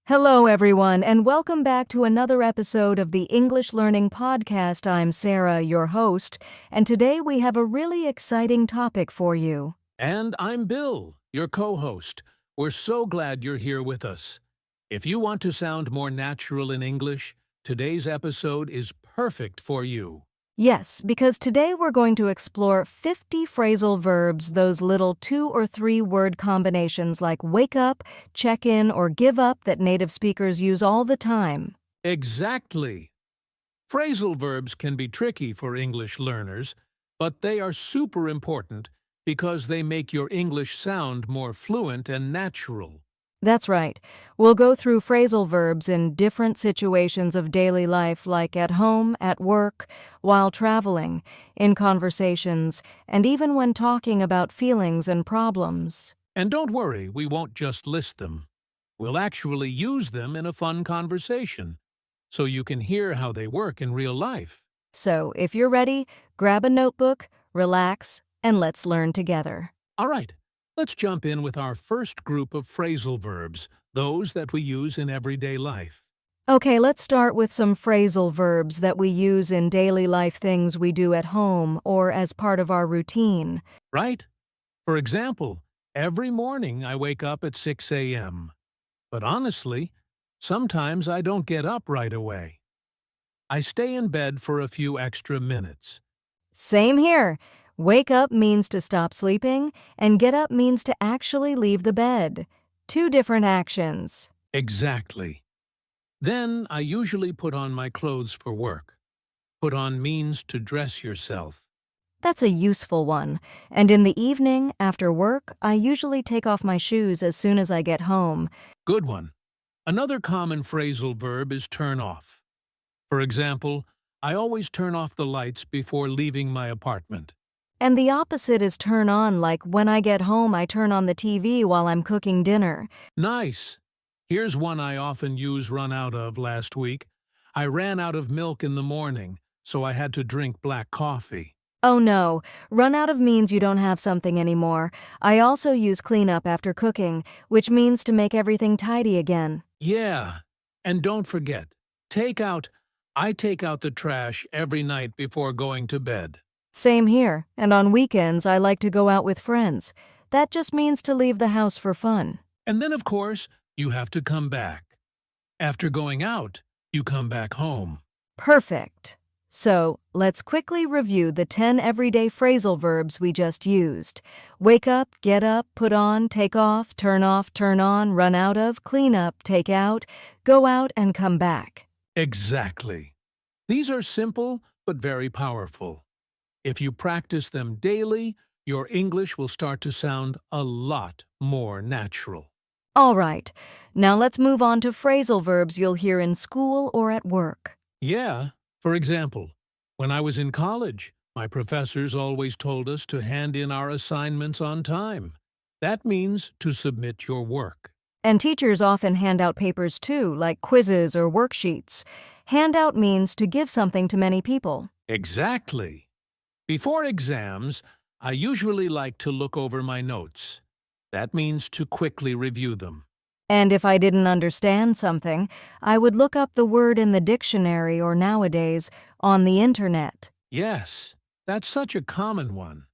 Hello, everyone, and welcome back to another episode of the English Learning Podcast. I'm Sarah, your host, and today we have a really exciting topic for you. And I'm Bill, your co-host. We're so glad you're here with us. If you want to sound more natural in English, today's episode is perfect for you. Yes, because today we're going to explore 50 phrasal verbs, those little 2 or 3 word combinations like wake up, check in, or give up that native speakers use all the time. Exactly. Phrasal verbs can be tricky for English learners, but they are super important because they make your English sound more fluent and natural. That's right. We'll go through phrasal verbs in different situations of daily life, like at home, at work, while traveling, in conversations, and even when talking about feelings and problems. And don't worry, we won't just list them. We'll actually use them in a fun conversation, so you can hear how they work in real life. So, if you're ready, grab a notebook, relax, and let's learn together. All right, let's jump in with our first group of phrasal verbs, those that we use in everyday life. Okay, let's start with some phrasal verbs that we use in daily life, things we do at home or as part of our routine. Right? For example, every morning I wake up at 6 a.m. But honestly, sometimes I don't get up right away. I stay in bed for a few extra minutes. Same here. Wake up means to stop sleeping, and get up means to actually leave the bed. 2 different actions. Exactly. Then I usually put on my clothes for work. Put on means to dress yourself. That's a useful one. And in the evening, after work, I usually take off my shoes as soon as I get home. Good one. Another common phrasal verb is turn off. For example, I always turn off the lights before leaving my apartment. And the opposite is turn on, like when I get home, I turn on the TV while I'm cooking dinner. Nice. Here's one I often use run out of last week. I ran out of milk in the morning, so I had to drink black coffee. Oh no, run out of means you don't have something anymore. I also use clean up after cooking, which means to make everything tidy again. Yeah, and don't forget, I take out the trash every night before going to bed. Same here, and on weekends I like to go out with friends. That just means to leave the house for fun. And then, of course, you have to come back. After going out, you come back home. Perfect. So, let's quickly review the 10 everyday phrasal verbs we just used. Wake up, get up, put on, take off, turn on, run out of, clean up, take out, go out, and come back. Exactly. These are simple but very powerful. If you practice them daily, your English will start to sound a lot more natural. All right, now let's move on to phrasal verbs you'll hear in school or at work. Yeah, for example, when I was in college, my professors always told us to hand in our assignments on time. That means to submit your work. And teachers often hand out papers too, like quizzes or worksheets. Handout means to give something to many people. Exactly. Before exams, I usually like to look over my notes. That means to quickly review them. And if I didn't understand something, I would look up the word in the dictionary or nowadays on the internet. Yes, that's such a common one.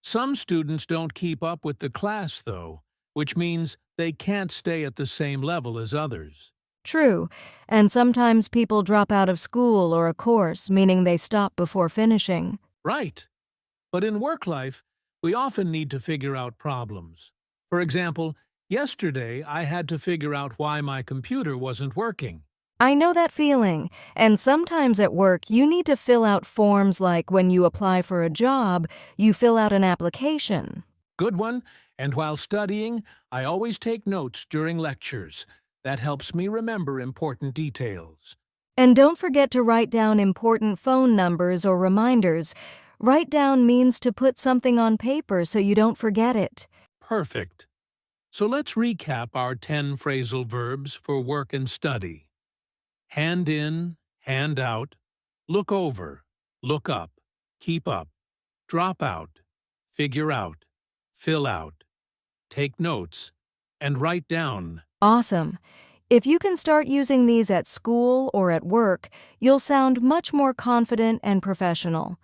Some students don't keep up with the class, though, which means they can't stay at the same level as others. True, and sometimes people drop out of school or a course, meaning they stop before finishing. Right. But in work life, we often need to figure out problems. For example, yesterday I had to figure out why my computer wasn't working. I know that feeling, and sometimes at work you need to fill out forms like when you apply for a job, you fill out an application. Good one. And while studying, I always take notes during lectures. That helps me remember important details. And don't forget to write down important phone numbers or reminders. Write down means to put something on paper so you don't forget it. Perfect. So let's recap our 10 phrasal verbs for work and study. Hand in, hand out, look over, look up, keep up, drop out, figure out, fill out, take notes, and write down. Awesome. If you can start using these at school or at work, you'll sound much more confident and professional.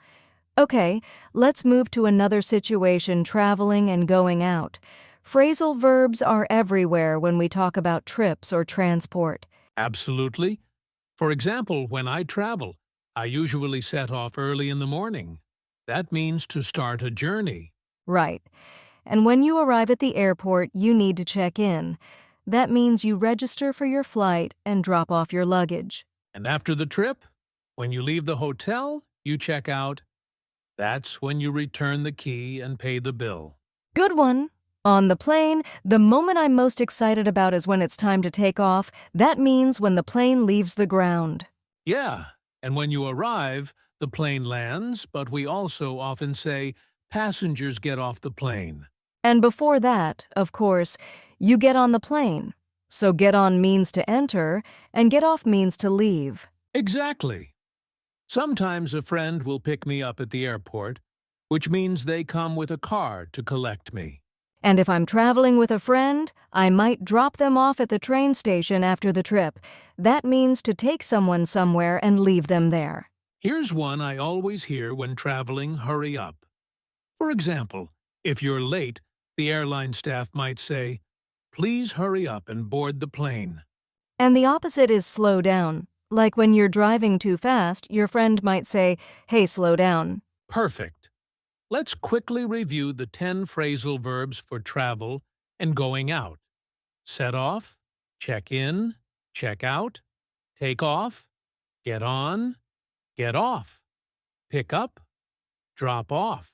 Okay, let's move to another situation traveling and going out. Phrasal verbs are everywhere when we talk about trips or transport. Absolutely. For example, when I travel, I usually set off early in the morning. That means to start a journey. Right. And when you arrive at the airport, you need to check in. That means you register for your flight and drop off your luggage. And after the trip, when you leave the hotel, you check out. That's when you return the key and pay the bill. Good one. On the plane, the moment I'm most excited about is when it's time to take off. That means when the plane leaves the ground. Yeah, and when you arrive, the plane lands, but we also often say passengers get off the plane. And before that, of course, you get on the plane. So get on means to enter, and get off means to leave. Exactly. Sometimes a friend will pick me up at the airport, which means they come with a car to collect me. And if I'm traveling with a friend, I might drop them off at the train station after the trip. That means to take someone somewhere and leave them there. Here's one I always hear when traveling: hurry up. For example, if you're late, the airline staff might say, please hurry up and board the plane. And the opposite is slow down. Like when you're driving too fast, your friend might say, hey, slow down. Perfect. Let's quickly review the 10 phrasal verbs for travel and going out. Set off, check in, check out, take off, get on, get off, pick up, drop off,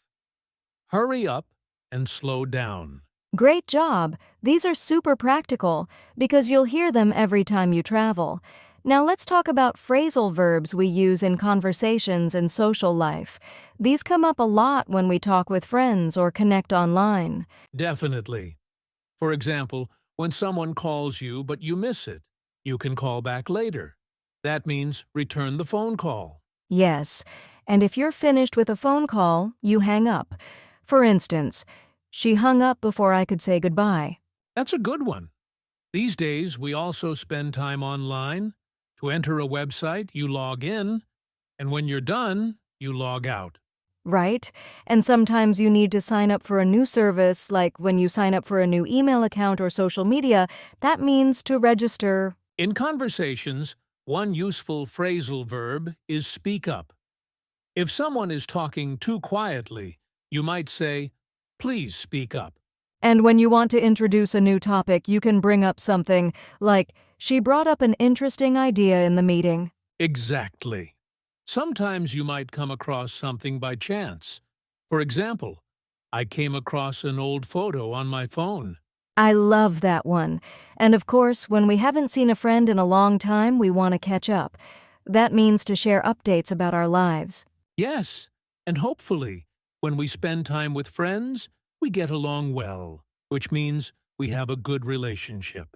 hurry up, and slow down. Great job! These are super practical because you'll hear them every time you travel. Now let's talk about phrasal verbs we use in conversations and social life. These come up a lot when we talk with friends or connect online. Definitely. For example, when someone calls you but you miss it, you can call back later. That means return the phone call. Yes, and if you're finished with a phone call, you hang up. For instance, she hung up before I could say goodbye. That's a good one. These days, we also spend time online. To enter a website, you log in, and when you're done, you log out. Right? And sometimes you need to sign up for a new service, like when you sign up for a new email account or social media. That means to register. In conversations, one useful phrasal verb is speak up. If someone is talking too quietly, you might say, please speak up. And when you want to introduce a new topic, you can bring up something like, she brought up an interesting idea in the meeting. Exactly. Sometimes you might come across something by chance. For example, I came across an old photo on my phone. I love that one. And of course, when we haven't seen a friend in a long time, we want to catch up. That means to share updates about our lives. Yes, and hopefully, when we spend time with friends, we get along well, which means we have a good relationship.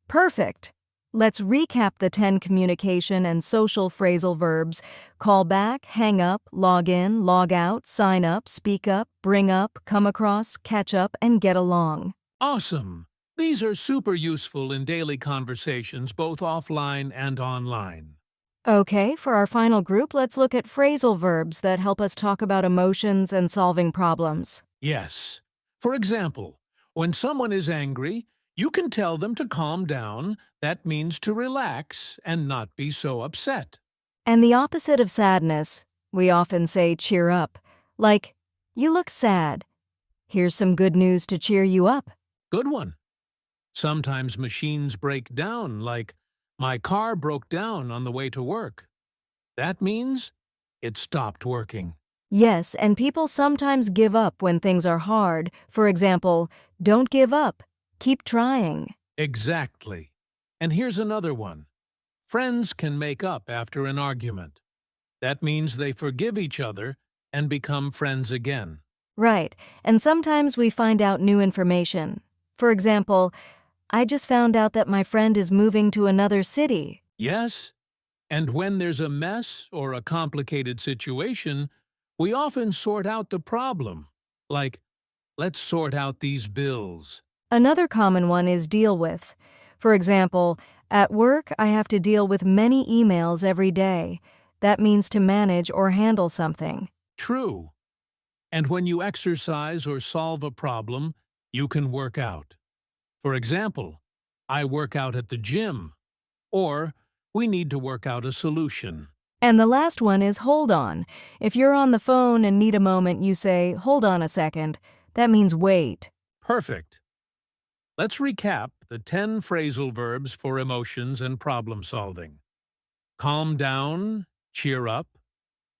Perfect. Let's recap the 10 communication and social phrasal verbs: call back, hang up, log in, log out, sign up, speak up, bring up, come across, catch up, and get along. Awesome! These are super useful in daily conversations, both offline and online. Okay, for our final group, let's look at phrasal verbs that help us talk about emotions and solving problems. Yes. For example, when someone is angry, you can tell them to calm down. That means to relax and not be so upset. And the opposite of sadness, we often say cheer up. Like, you look sad. Here's some good news to cheer you up. Good one. Sometimes machines break down, like, my car broke down on the way to work. That means it stopped working. Yes, and people sometimes give up when things are hard. For example, don't give up. Keep trying. Exactly. And here's another one. Friends can make up after an argument. That means they forgive each other and become friends again. Right, and sometimes we find out new information. For example, I just found out that my friend is moving to another city. Yes, and when there's a mess or a complicated situation, we often sort out the problem. Like, let's sort out these bills. Another common one is deal with. For example, At work, I have to deal with many emails every day. That means to manage or handle something. True. And when you exercise or solve a problem, you can work out. For example, I work out at the gym, or we need to work out a solution. And the last one is hold on. If you're on the phone and need a moment, you say, hold on a second. That means wait. Perfect. Let's recap the 10 phrasal verbs for emotions and problem solving. Calm down, cheer up,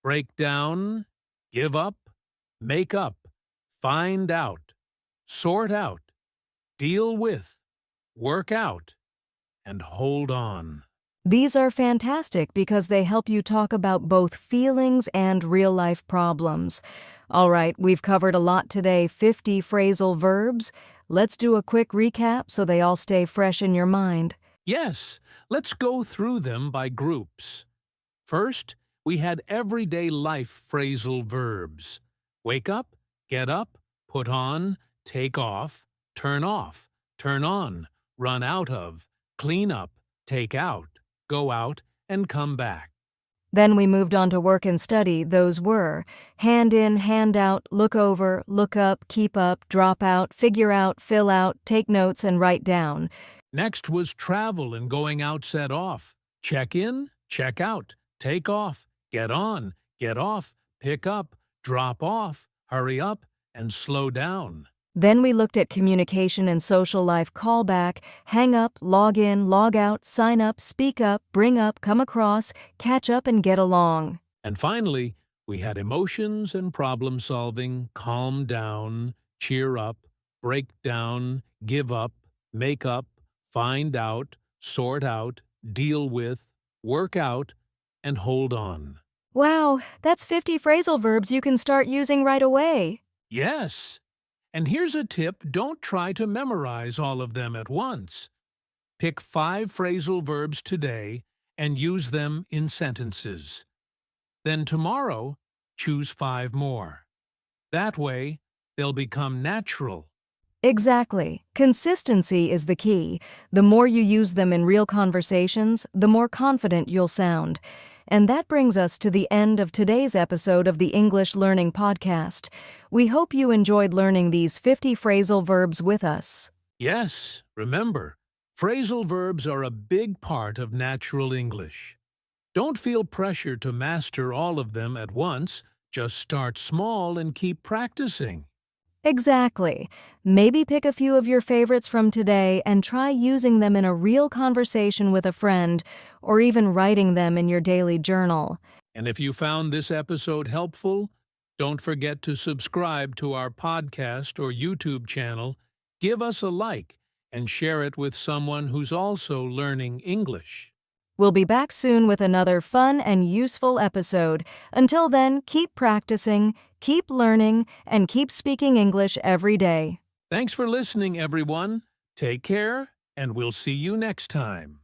break down, give up, make up, find out, sort out, deal with, work out, and hold on. These are fantastic because they help you talk about both feelings and real-life problems. All right, we've covered a lot today, 50 phrasal verbs. Let's do a quick recap so they all stay fresh in your mind. Yes, let's go through them by groups. First, we had everyday life phrasal verbs. Wake up, get up, put on, take off, turn on, run out of, clean up, take out, go out, and come back. Then we moved on to work and study. Those were hand in, hand out, look over, look up, keep up, drop out, figure out, fill out, take notes, and write down. Next was travel and going out set off. Check in, check out, take off, get on, get off, pick up, drop off, hurry up, and slow down. Then we looked at communication and social life callback, hang up, log in, log out, sign up, speak up, bring up, come across, catch up, and get along. And finally, we had emotions and problem solving, calm down, cheer up, break down, give up, make up, find out, sort out, deal with, work out, and hold on. Wow, that's 50 phrasal verbs you can start using right away. Yes. And here's a tip, don't try to memorize all of them at once. Pick 5 phrasal verbs today and use them in sentences. Then tomorrow, choose 5 more. That way, they'll become natural. Exactly. Consistency is the key. The more you use them in real conversations, the more confident you'll sound. And that brings us to the end of today's episode of the English Learning Podcast. We hope you enjoyed learning these 50 phrasal verbs with us. Yes, remember, phrasal verbs are a big part of natural English. Don't feel pressure to master all of them at once. Just start small and keep practicing. Exactly. Maybe pick a few of your favorites from today and try using them in a real conversation with a friend, or even writing them in your daily journal. And if you found this episode helpful, don't forget to subscribe to our podcast or YouTube channel, give us a like, and share it with someone who's also learning English. We'll be back soon with another fun and useful episode. Until then, keep practicing, keep learning, and keep speaking English every day. Thanks for listening, everyone. Take care, and we'll see you next time.